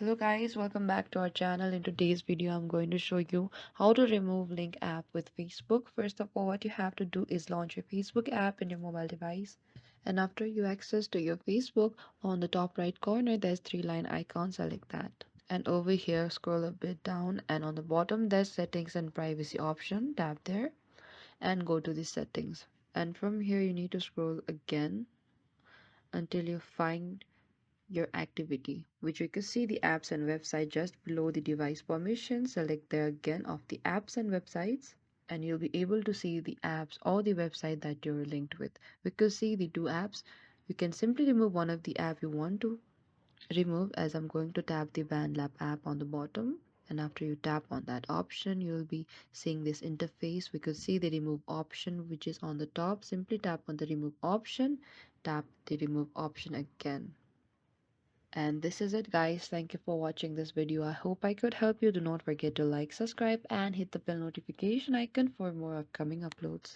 Hello guys, welcome back to our channel. In today's video, I'm going to show you how to remove link app with Facebook. First of all, what you have to do is launch your Facebook app in your mobile device. And after you access to your Facebook, on the top right corner, there's three-line icon, select that. And over here, scroll a bit down and on the bottom, there's settings and privacy option. Tap there and go to the settings. And from here, you need to scroll again until you find your activity, which you can see the apps and website just below the device permission. Select there again of the apps and websites, and you'll be able to see the apps or the website that you're linked with. Because see the two apps, you can simply remove one of the app you want to remove, as I'm going to tap the BandLab app on the bottom. And after you tap on that option, you'll be seeing this interface. We could see the remove option which is on the top. Simply tap on the remove option, tap the remove option again. And this is it guys. Thank you for watching this video. I hope I could help you. Do not forget to like, subscribe and hit the bell notification icon for more upcoming uploads.